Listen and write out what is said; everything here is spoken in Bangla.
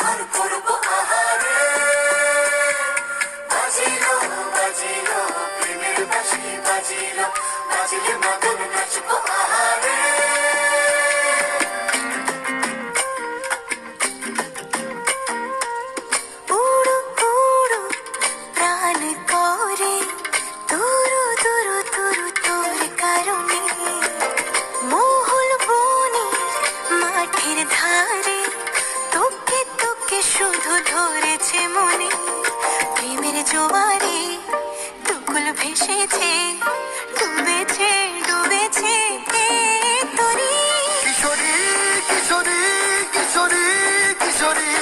ঘর করবো আহারে, বাজিলো বাজিলো প্রেমের বাঁশি, বাজিলো বাজিলে মদন নাচবো আহারে। উড়ো উড়ো প্রাণ করে তুরু তুরু তুরু তোর কারণে, মহুল বনে মাঠের ধারে তোকে তোকে শুধু ধরেছে মনে। প্রেমের জোয়ারে দুকুল ভেসেছে, ডুবেছে ডুবেছে